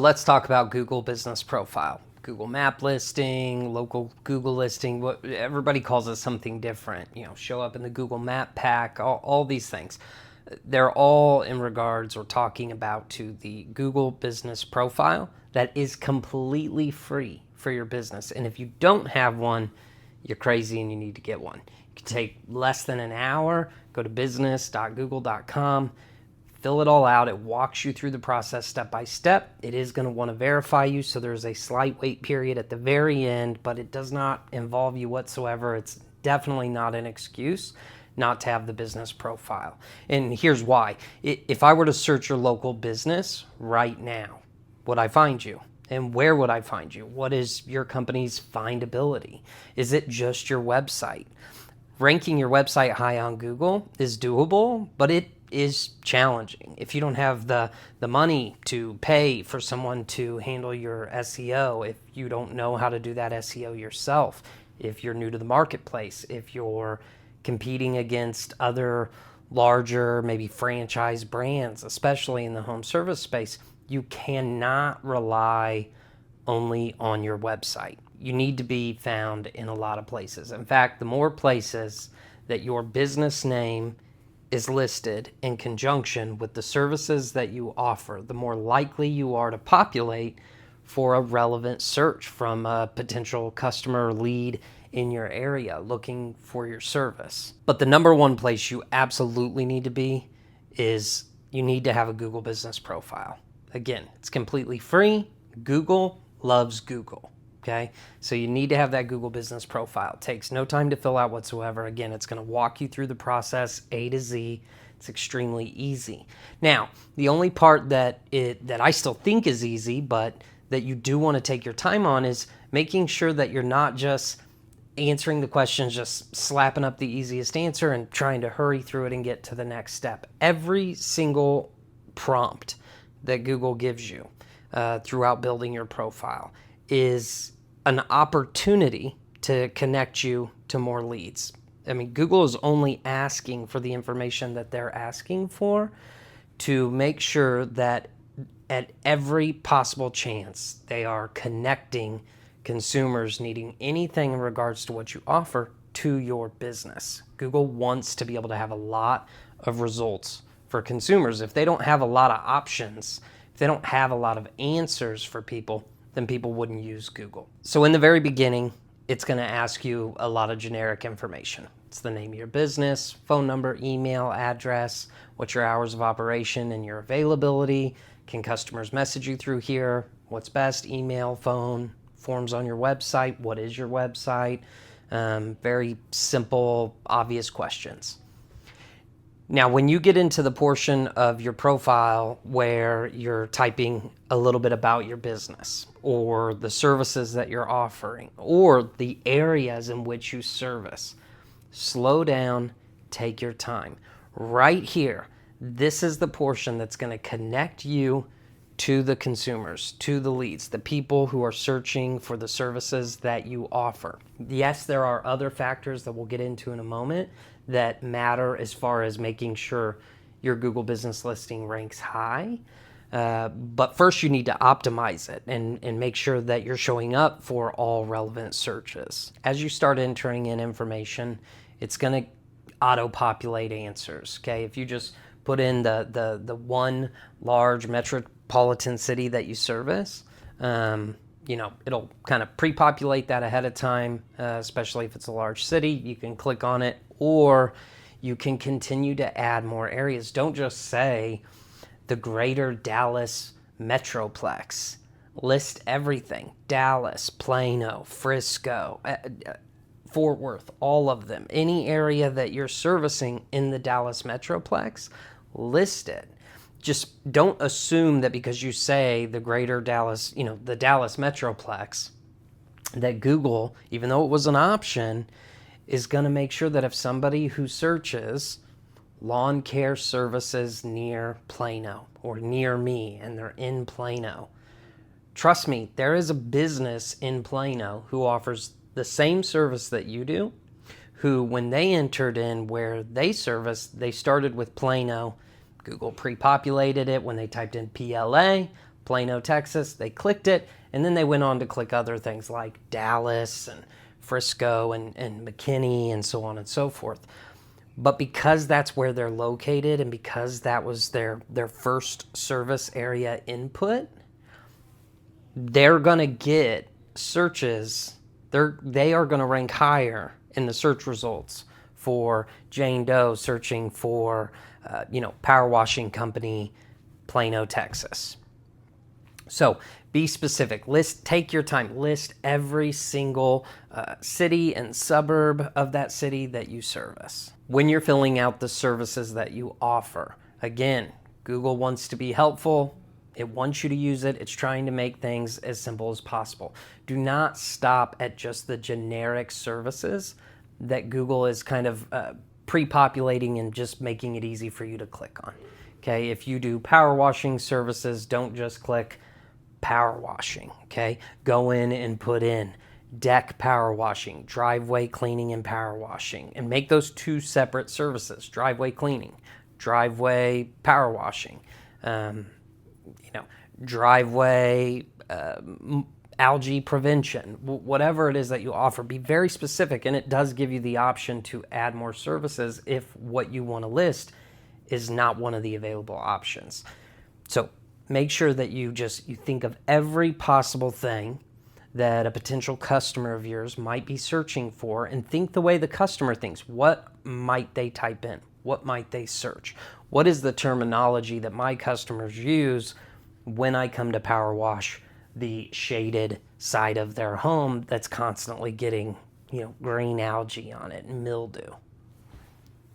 Let's talk about Google Business Profile. Google Map listing, local Google listing, what everybody calls it something different. Show up in the Google Map pack, all these things. They're all in regards or talking about to the Google Business Profile that is completely free for your business. And if you don't have one, you're crazy and you need to get one. You can take less than an hour, go to business.google.com, fill it all out. It walks you through the process step by step. It is going to want to verify you, so there's a slight wait period at the very end, but it does not involve you whatsoever. It's definitely not an excuse not to have the business profile. And here's why. If I were to search your local business right now, would I find you? And where would I find you? What is your company's findability? Is it just your website? Ranking your website high on Google is doable, but it is challenging. If you don't have the money to pay for someone to handle your SEO, if you don't know how to do that SEO yourself, if you're new to the marketplace, if you're competing against other larger, maybe franchise brands, especially in the home service space, you cannot rely only on your website. You need to be found in a lot of places. In fact, the more places that your business name is listed in conjunction with the services that you offer, the more likely you are to populate for a relevant search from a potential customer lead in your area looking for your service. But the number one place you absolutely need to be is you need to have a Google Business Profile. Again, it's completely free. Google loves Google. Okay, so you need to have that Google Business Profile. It takes no time to fill out whatsoever. Again, it's going to walk you through the process A to Z. It's extremely easy. Now, the only part that I still think is easy, but that you do want to take your time on, is making sure that you're not just answering the questions, just slapping up the easiest answer and trying to hurry through it and get to the next step. Every single prompt that Google gives you throughout building your profile is an opportunity to connect you to more leads. I mean, Google is only asking for the information that they're asking for to make sure that at every possible chance they are connecting consumers needing anything in regards to what you offer to your business. Google wants to be able to have a lot of results for consumers. If they don't have a lot of options, if they don't have a lot of answers for people, then people wouldn't use Google. So in the very beginning, it's going to ask you a lot of generic information. It's the name of your business, phone number, email, address, what's your hours of operation and your availability. Can customers message you through here? What's best? Email, phone, forms on your website. What is your website? Very simple, obvious questions. Now, when you get into the portion of your profile where you're typing a little bit about your business or the services that you're offering or the areas in which you service, slow down, take your time. Right here, this is the portion that's going to connect you to the consumers, to the leads, the people who are searching for the services that you offer. Yes, there are other factors that we'll get into in a moment that matter as far as making sure your Google business listing ranks high. But first you need to optimize it and make sure that you're showing up for all relevant searches. As you start entering in information, it's going to auto-populate answers. Okay, if you just put in the one large metropolitan city that you service, it'll kind of pre-populate that ahead of time, especially if it's a large city. You can click on it, or you can continue to add more areas. Don't just say the greater Dallas Metroplex. List everything. Dallas, Plano, Frisco, Fort Worth, all of them. Any area that you're servicing in the Dallas Metroplex, list it. Just don't assume that because you say the greater Dallas, the Dallas Metroplex, that Google, even though it was an option, is going to make sure that if somebody who searches lawn care services near Plano or near me and they're in Plano, trust me, there is a business in Plano who offers the same service that you do, who when they entered in where they service, they started with Plano. Google pre-populated it when they typed in PLA. Plano, Texas. They clicked it, and then they went on to click other things like Dallas and Frisco and McKinney and so on and so forth. But because that's where they're located and because that was their first service area input, they're going to get searches. They are going to rank higher in the search results for Jane Doe searching for, power washing company, Plano, Texas. So be specific. Take your time. List every single city and suburb of that city that you service. When you're filling out the services that you offer, again, Google wants to be helpful. It wants you to use it. It's trying to make things as simple as possible. Do not stop at just the generic services that Google is kind of pre-populating and just making it easy for you to click on. Okay, if you do power washing services, don't just click power washing. Okay, go in and put in deck power washing, driveway cleaning and power washing, and make those two separate services: driveway cleaning, driveway power washing, driveway algae prevention, whatever it is that you offer. Be very specific, and it does give you the option to add more services if what you want to list is not one of the available options. So make sure that you think of every possible thing that a potential customer of yours might be searching for, and think the way the customer thinks. What might they type in? What might they search? What is the terminology that my customers use when I come to power wash the shaded side of their home that's constantly getting, green algae on it and mildew?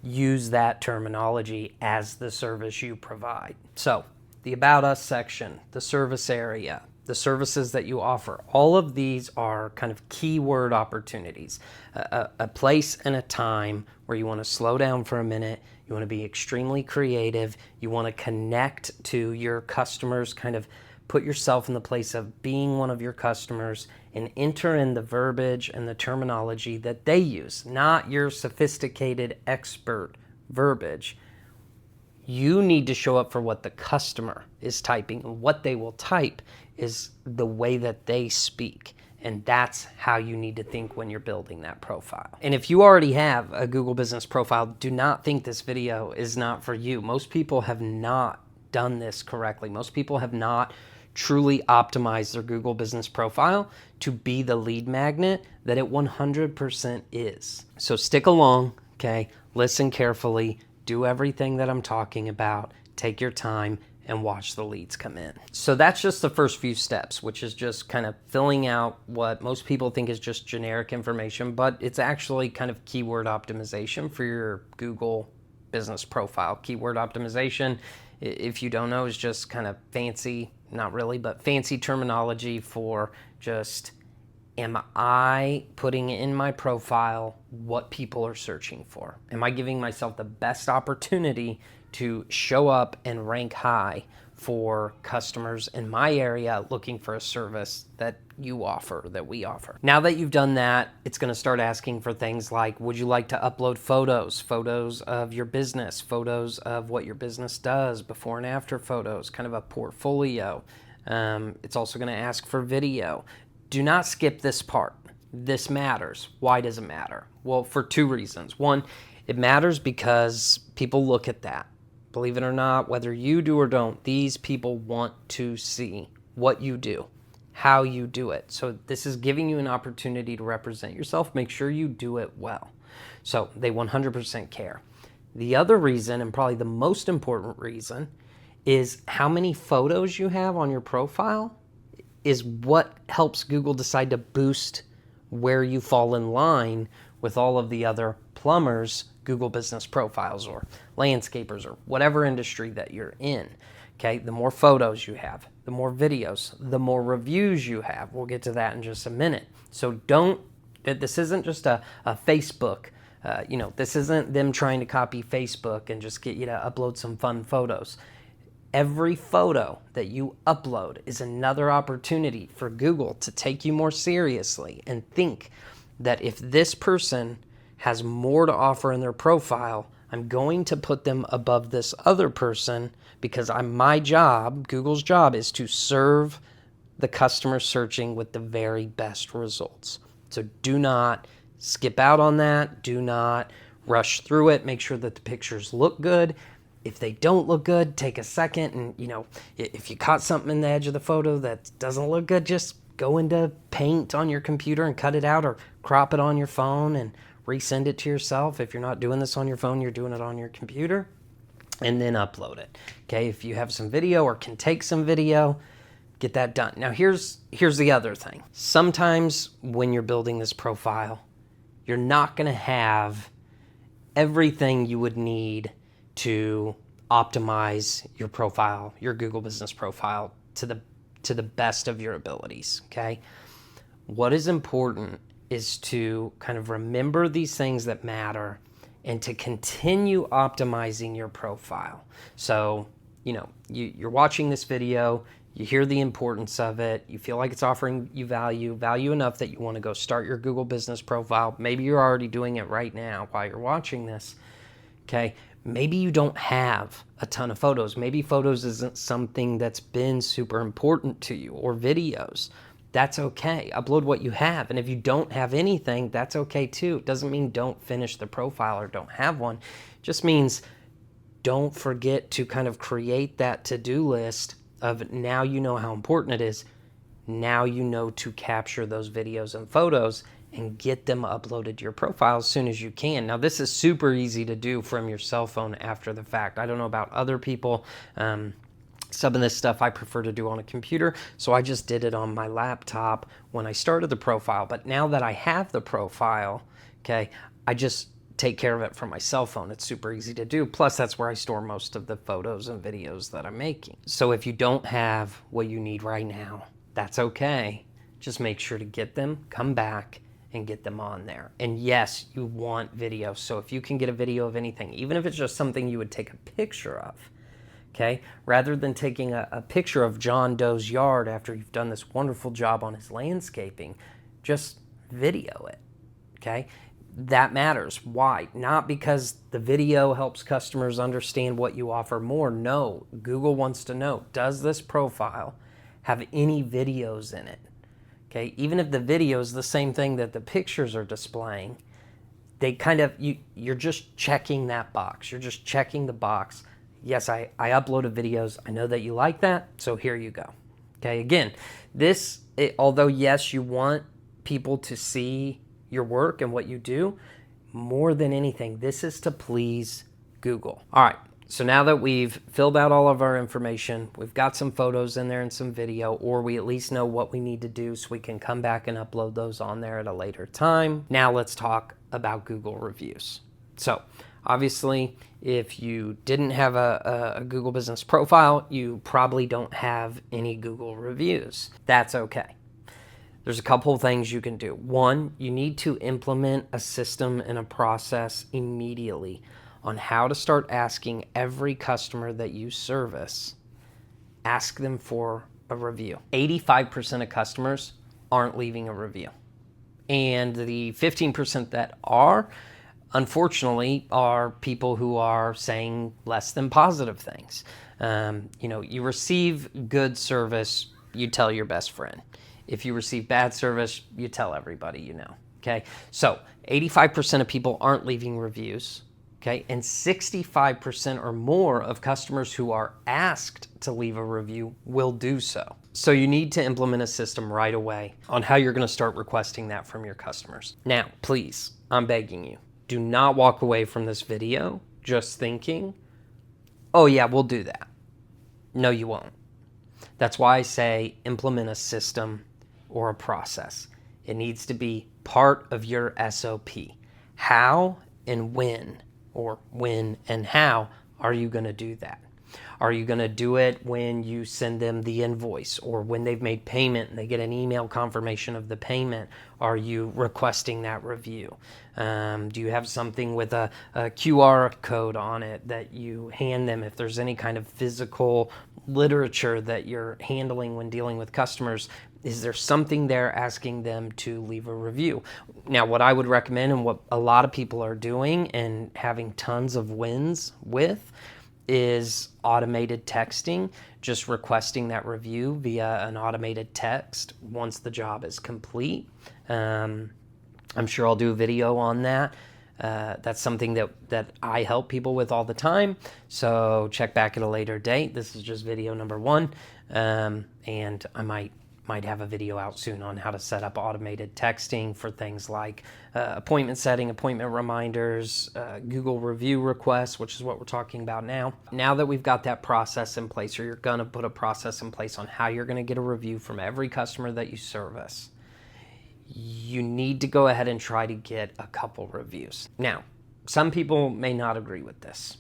Use that terminology as the service you provide. So the About Us section, the service area, the services that you offer, all of these are kind of keyword opportunities, a place and a time where you want to slow down for a minute. You want to be extremely creative. You want to connect to your customers, kind of put yourself in the place of being one of your customers and enter in the verbiage and the terminology that they use, not your sophisticated expert verbiage. You need to show up for what the customer is typing, and what they will type is the way that they speak. And that's how you need to think when you're building that profile. And if you already have a Google Business Profile, do not think this video is not for you. Most people have not done this correctly. Most people have not truly optimized their Google Business Profile to be the lead magnet that it 100% is. So stick along, okay? Listen carefully. Do everything that I'm talking about. Take your time and watch the leads come in. So that's just the first few steps, which is just kind of filling out what most people think is just generic information, but it's actually kind of keyword optimization for your Google Business Profile. Keyword optimization, if you don't know, is just kind of fancy, not really, but fancy terminology for just, am I putting in my profile what people are searching for? Am I giving myself the best opportunity to show up and rank high for customers in my area looking for a service that you offer, that we offer? Now that you've done that, it's going to start asking for things like, would you like to upload photos of your business, photos of what your business does, before and after photos, kind of a portfolio. It's also going to ask for video. Do not skip this part. This matters. Why does it matter? Well, for two reasons. One, it matters because people look at that. Believe it or not, whether you do or don't, these people want to see what you do, how you do it. So this is giving you an opportunity to represent yourself. Make sure you do it well. So they 100% care. The other reason, and probably the most important reason, is how many photos you have on your profile is what helps Google decide to boost where you fall in line with all of the other plumbers' Google Business Profiles or landscapers or whatever industry that you're in. Okay, the more photos you have, the more videos, the more reviews you have. We'll get to that in just a minute. So this isn't just a Facebook, this isn't them trying to copy Facebook and just get you to upload some fun photos. Every photo that you upload is another opportunity for Google to take you more seriously and think that if this person has more to offer in their profile, I'm going to put them above this other person because my job, Google's job, is to serve the customer searching with the very best results. So do not skip out on that. Do not rush through it. Make sure that the pictures look good. If they don't look good, take a second and, if you caught something in the edge of the photo that doesn't look good, just go into Paint on your computer and cut it out, or crop it on your phone and resend it to yourself. If you're not doing this on your phone, you're doing it on your computer, and then upload it. Okay, if you have some video or can take some video, get that done. Now here's the other thing. Sometimes when you're building this profile, you're not going to have everything you would need to optimize your profile, your Google business profile, to the best of your abilities, okay? What is important is to kind of remember these things that matter and to continue optimizing your profile. So, you're watching this video, you hear the importance of it, you feel like it's offering you value enough that you want to go start your Google business profile. Maybe you're already doing it right now while you're watching this, okay? Maybe you don't have a ton of photos. Maybe photos isn't something that's been super important to you, or videos. That's okay. Upload what you have. And if you don't have anything, that's okay too. It doesn't mean don't finish the profile or don't have one. It just means don't forget to kind of create that to-do list of, now you know how important it is. Now you know to capture those videos and photos and get them uploaded to your profile as soon as you can. Now, this is super easy to do from your cell phone after the fact. I don't know about other people. Some of this stuff I prefer to do on a computer, so I just did it on my laptop when I started the profile. But now that I have the profile, okay, I just take care of it from my cell phone. It's super easy to do. Plus, that's where I store most of the photos and videos that I'm making. So if you don't have what you need right now, that's okay. Just make sure to get them, come back, and get them on there. And yes, you want video. So if you can get a video of anything, even if it's just something you would take a picture of, okay, rather than taking a picture of John Doe's yard after you've done this wonderful job on his landscaping, just video it, okay? That matters. Why? Not because the video helps customers understand what you offer more. No, Google wants to know, does this profile have any videos in it? Okay, even if the video is the same thing that the pictures are displaying, they kind of, you're just checking that box. You're just checking the box. Yes, I uploaded videos. I know that you like that, so here you go. Okay, again, although yes, you want people to see your work and what you do, more than anything, this is to please Google. All right, so now that we've filled out all of our information, we've got some photos in there and some video, or we at least know what we need to do so we can come back and upload those on there at a later time. Now let's talk about Google reviews. So obviously, if you didn't have a Google business profile, you probably don't have any Google reviews. That's okay. There's a couple of things you can do. One, you need to implement a system and a process immediately on how to start asking every customer that you service, ask them for a review. 85% of customers aren't leaving a review. And the 15% that are, unfortunately, are people who are saying less than positive things. You receive good service, you tell your best friend. If you receive bad service, you tell everybody you know, okay? So 85% of people aren't leaving reviews, okay? And 65% or more of customers who are asked to leave a review will do so. So you need to implement a system right away on how you're gonna start requesting that from your customers. Now, please, I'm begging you, do not walk away from this video just thinking, oh yeah, we'll do that. No, you won't. That's why I say implement a system or a process. It needs to be part of your SOP. How and when, or when and how, are you going to do that? Are you going to do it when you send them the invoice or when they've made payment and they get an email confirmation of the payment? Are you requesting that review? Do you have something with a QR code on it that you hand them if there's any kind of physical literature that you're handling when dealing with customers? Is there something there asking them to leave a review? Now, what I would recommend and what a lot of people are doing and having tons of wins with is automated texting, just requesting that review via an automated text once the job is complete. I'm sure I'll do a video on that. That's something that I help people with all the time. So check back at a later date. This is just video number 1. And I might have a video out soon on how to set up automated texting for things like appointment setting, appointment reminders, Google review requests, which is what we're talking about now. Now that we've got that process in place, or you're going to put a process in place on how you're going to get a review from every customer that you service, you need to go ahead and try to get a couple reviews. Now, some people may not agree with this,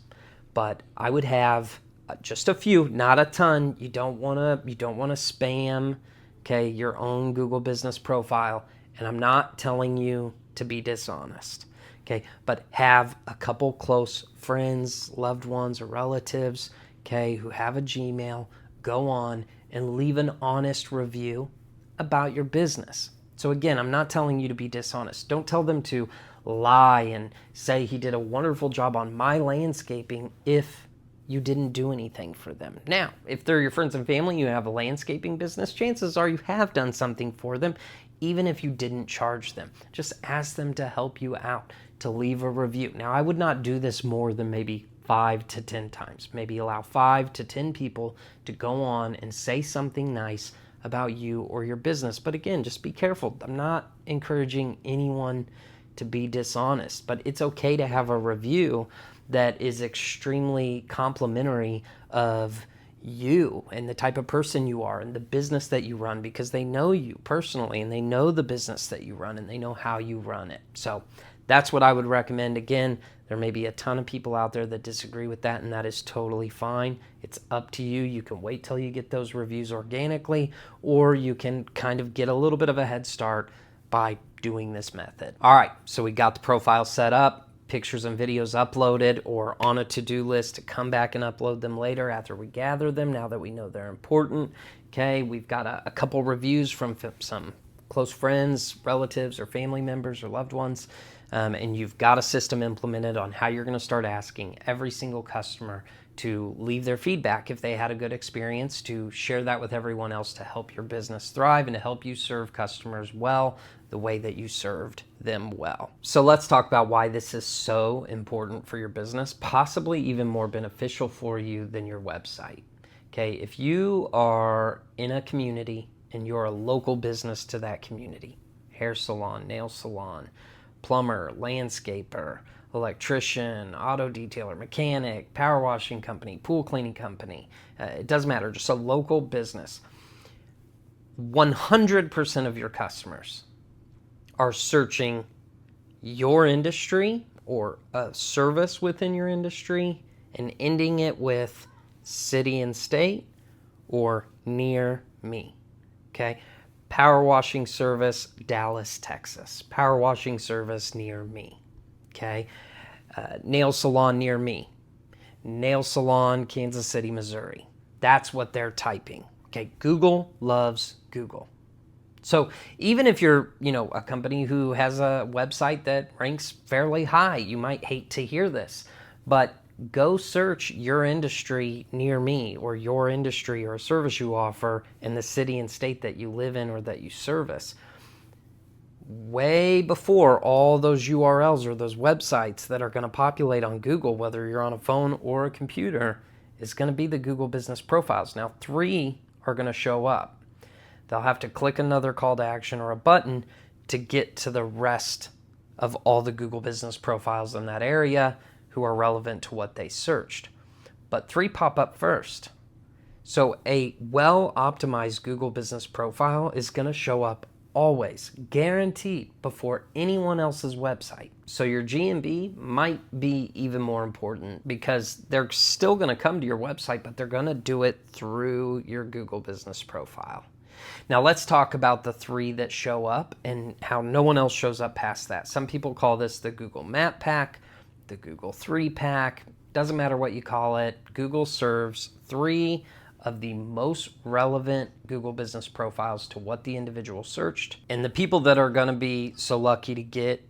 but I would have just a few, not a ton. You don't want to spam, okay, your own Google business profile. And I'm not telling you to be dishonest, okay, but have a couple close friends, loved ones, or relatives, okay, who have a Gmail, go on and leave an honest review about your business. So again, I'm not telling you to be dishonest. Don't tell them to lie and say he did a wonderful job on my landscaping if you didn't do anything for them. Now, if they're your friends and family, you have a landscaping business, chances are you have done something for them, even if you didn't charge them. Just ask them to help you out, to leave a review. Now, I would not do this more than maybe 5 to 10 times. Maybe allow 5 to 10 people to go on and say something nice about you or your business. But again, just be careful. I'm not encouraging anyone to be dishonest, but it's okay to have a review that is extremely complimentary of you and the type of person you are and the business that you run, because they know you personally and they know the business that you run and they know how you run it. So that's what I would recommend. Again, there may be a ton of people out there that disagree with that, and that is totally fine. It's up to you. You can wait till you get those reviews organically, or you can kind of get a little bit of a head start by doing this method. All right, so we got the profile set up, pictures and videos uploaded or on a to-do list to come back and upload them later after we gather them, now that we know they're important. Okay, we've got a couple reviews from some close friends, relatives, or family members or loved ones. And you've got a system implemented on how you're going to start asking every single customer to leave their feedback if they had a good experience, to share that with everyone else to help your business thrive and to help you serve customers well the way that you served them well. So let's talk about why this is so important for your business, possibly even more beneficial for you than your website. Okay, if you are in a community and you're a local business to that community, hair salon, nail salon, plumber, landscaper, electrician, auto detailer, mechanic, power washing company, pool cleaning company, it doesn't matter, just a local business, 100% of your customers are searching your industry or a service within your industry and ending it with city and state or near me. Okay? Power washing service, Dallas, Texas. Power washing service near me. Okay? Nail salon near me. Nail salon, Kansas City, Missouri. That's what they're typing. Okay? Google loves Google. So even if you're, a company who has a website that ranks fairly high, you might hate to hear this, but go search your industry near me, or your industry or a service you offer in the city and state that you live in or that you service. Way before all those URLs or those websites that are going to populate on Google, whether you're on a phone or a computer, is going to be the Google Business Profiles. Now, 3 are going to show up. They'll have to click another call to action or a button to get to the rest of all the Google Business Profiles in that area who are relevant to what they searched. But 3 pop up first. So a well-optimized Google Business Profile is going to show up always, guaranteed, before anyone else's website. So your GMB might be even more important because they're still going to come to your website, but they're going to do it through your Google Business Profile. Now let's talk about the 3 that show up and how no one else shows up past that. Some people call this the Google Map Pack, the Google 3-Pack. Doesn't matter what you call it. Google serves 3 of the most relevant Google Business Profiles to what the individual searched. And the people that are going to be so lucky to get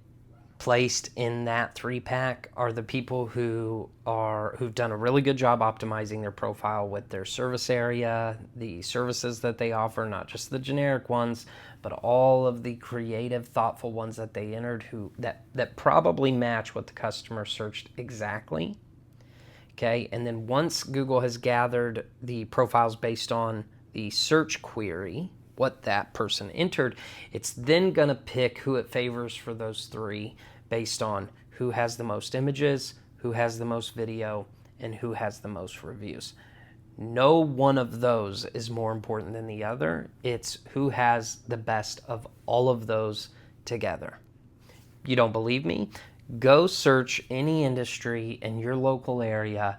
placed in that 3-pack are the people who've done a really good job optimizing their profile with their service area, the services that they offer, not just the generic ones, but all of the creative, thoughtful ones that they entered that probably match what the customer searched exactly. Okay, and then once Google has gathered the profiles based on the search query, what that person entered, it's then going to pick who it favors for those 3 based on who has the most images, who has the most video, and who has the most reviews. No one of those is more important than the other. It's who has the best of all of those together. You don't believe me? Go search any industry in your local area.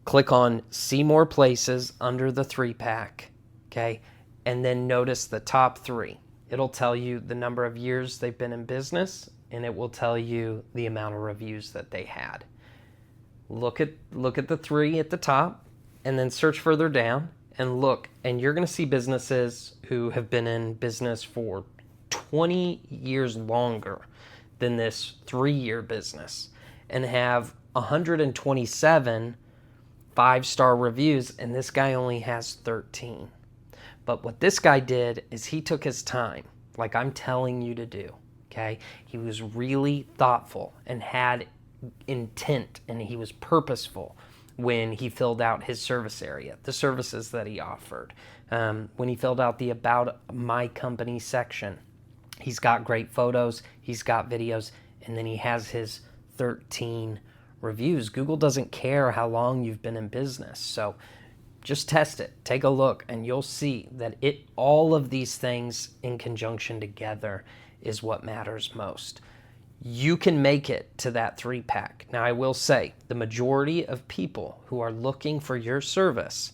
Click on See More Places under the 3-pack, okay? And then notice the top 3. It'll tell you the number of years they've been in business, and it will tell you the amount of reviews that they had. Look at the 3 at the top, and then search further down and look, and you're going to see businesses who have been in business for 20 years longer than this 3-year business and have 127 5-star reviews, and this guy only has 13. But what this guy did is he took his time, like I'm telling you to do, okay? He was really thoughtful and had intent, and he was purposeful when he filled out his service area, the services that he offered. When he filled out the About My Company section, he's got great photos, he's got videos, and then he has his 13 reviews. Google doesn't care how long you've been in business. So just test it, take a look, and you'll see that all of these things in conjunction together is what matters most. You can make it to that 3-pack. Now, I will say the majority of people who are looking for your service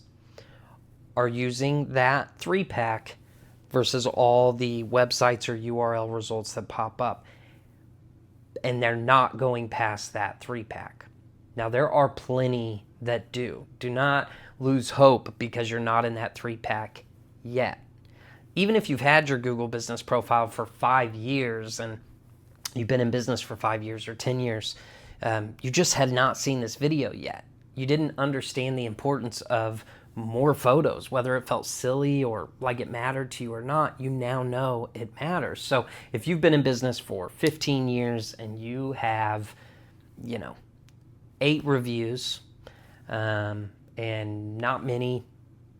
are using that 3-pack versus all the websites or URL results that pop up. And they're not going past that 3-pack. Now, there are plenty that do. Do not lose hope because you're not in that 3-pack yet. Even if you've had your Google Business Profile for 5 years and you've been in business for 5 years or 10 years, you just had not seen this video yet. You didn't understand the importance of more photos, whether it felt silly or like it mattered to you or not. You now know it matters. So if you've been in business for 15 years and you have, 8 reviews and not many,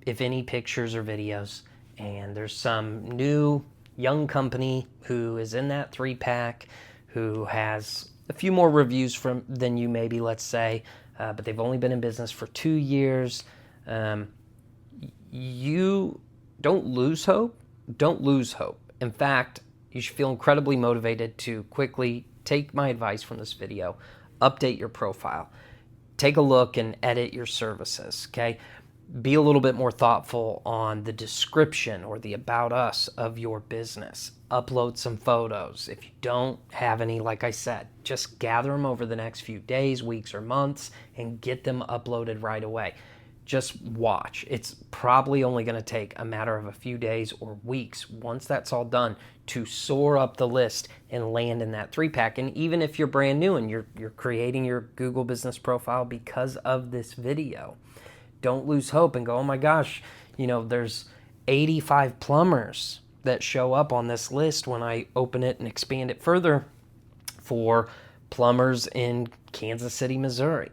if any, pictures or videos, and there's some new young company who is in that 3-pack who has a few more reviews than you maybe, let's say, but they've only been in business for 2 years, you don't lose hope. Don't lose hope. In fact, you should feel incredibly motivated to quickly take my advice from this video, update your profile, take a look and edit your services, okay? Be a little bit more thoughtful on the description or the about us of your business. Upload some photos. If you don't have any, like I said, just gather them over the next few days, weeks, or months and get them uploaded right away. Just watch. It's probably only going to take a matter of a few days or weeks once that's all done to soar up the list and land in that 3-pack. And even if you're brand new and you're creating your Google Business Profile because of this video, don't lose hope and go, oh my gosh, there's 85 plumbers that show up on this list when I open it and expand it further for plumbers in Kansas City, Missouri.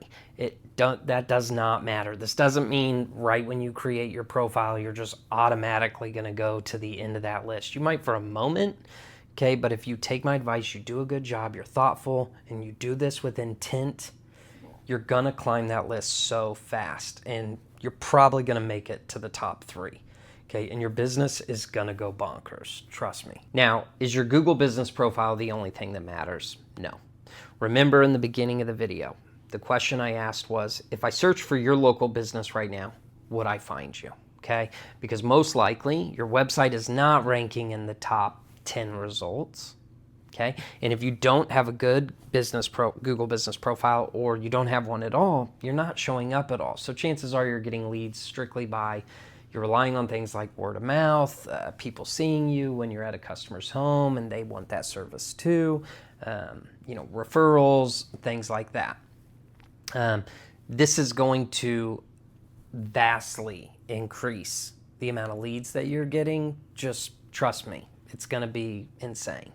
That does not matter. This doesn't mean right when you create your profile, you're just automatically going to go to the end of that list. You might for a moment, okay, but if you take my advice, you do a good job, you're thoughtful, and you do this with intent, you're going to climb that list so fast, and you're probably going to make it to the top 3. Okay, and your business is gonna go bonkers, trust me. Now, is your Google business profile the only thing that matters? No. Remember in the beginning of the video, the question I asked was, if I search for your local business right now, would I find you? Okay, because most likely your website is not ranking in the top 10 results. Okay, and if you don't have a good Google business profile, or you don't have one at all, you're not showing up at all. So chances are you're getting leads strictly by, you're relying on things like word of mouth, people seeing you when you're at a customer's home and they want that service too, referrals, things like that. This is going to vastly increase the amount of leads that you're getting. Just trust me, it's going to be insane.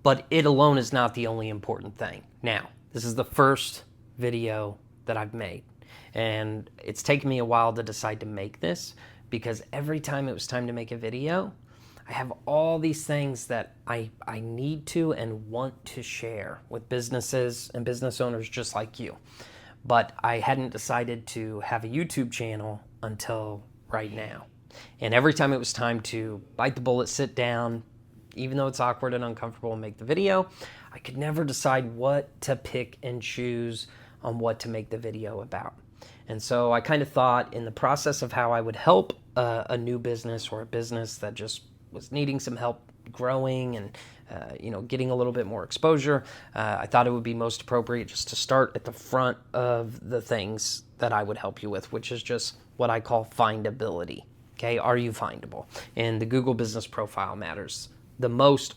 But it alone is not the only important thing. Now, this is the first video that I've made, and it's taken me a while to decide to make this, because every time it was time to make a video, I have all these things that I need to and want to share with businesses and business owners just like you. But I hadn't decided to have a YouTube channel until right now. And every time it was time to bite the bullet, sit down, even though it's awkward and uncomfortable, and make the video, I could never decide what to pick and choose on what to make the video about. And so I kind of thought, in the process of how I would help a new business, or a business that just was needing some help growing and getting a little bit more exposure, I thought it would be most appropriate just to start at the front of the things that I would help you with, which is just what I call findability. Okay, are you findable? And the Google business profile matters the most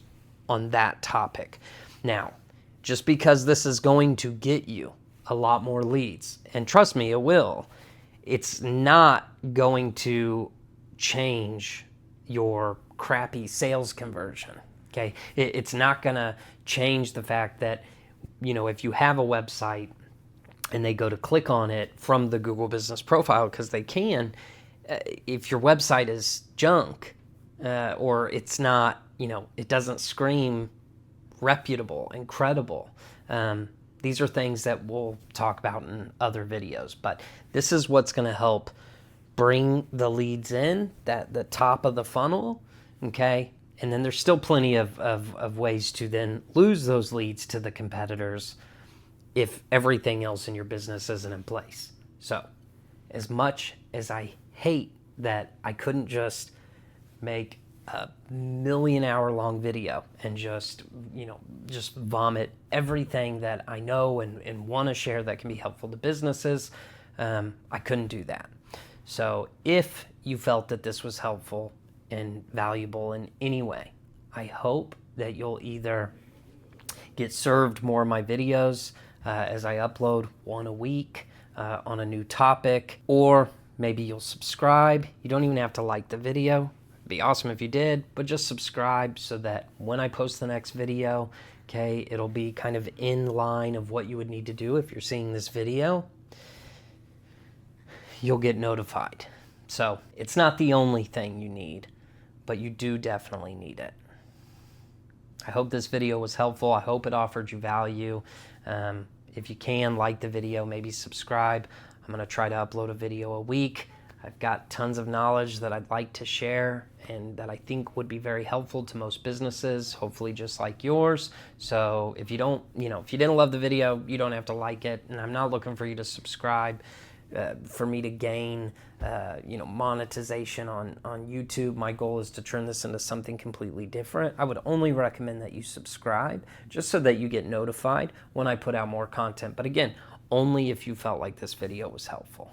on that topic. Now, just because this is going to get you a lot more leads, and trust me, it will, it's not going to change your crappy sales conversion. Okay, it's not going to change the fact that, if you have a website and they go to click on it from the Google business profile, because they can, if your website is junk, or it's not, it doesn't scream reputable and credible. These are things that we'll talk about in other videos, but this is what's going to help bring the leads in, the top of the funnel, okay? And then there's still plenty of ways to then lose those leads to the competitors if everything else in your business isn't in place. So, as much as I hate that I couldn't just make a 1,000,000-hour-long video and just vomit everything that I know and want to share that can be helpful to businesses, I couldn't do that. So if you felt that this was helpful and valuable in any way, I hope that you'll either get served more of my videos as I upload one a week on a new topic, or maybe you'll subscribe. You don't even have to like the video. It'd be awesome if you did, but just subscribe so that when I post the next video, okay, it'll be kind of in line of what you would need to do if you're seeing this video. You'll get notified. So it's not the only thing you need, but you do definitely need it. I hope this video was helpful. I hope it offered you value. If you can, like the video, maybe subscribe. I'm going to try to upload a video a week. I've got tons of knowledge that I'd like to share and that I think would be very helpful to most businesses, hopefully just like yours. So if you don't, if you didn't love the video, you don't have to like it. And I'm not looking for you to subscribe for me to gain, monetization on YouTube. My goal is to turn this into something completely different. I would only recommend that you subscribe just so that you get notified when I put out more content. But again, only if you felt like this video was helpful.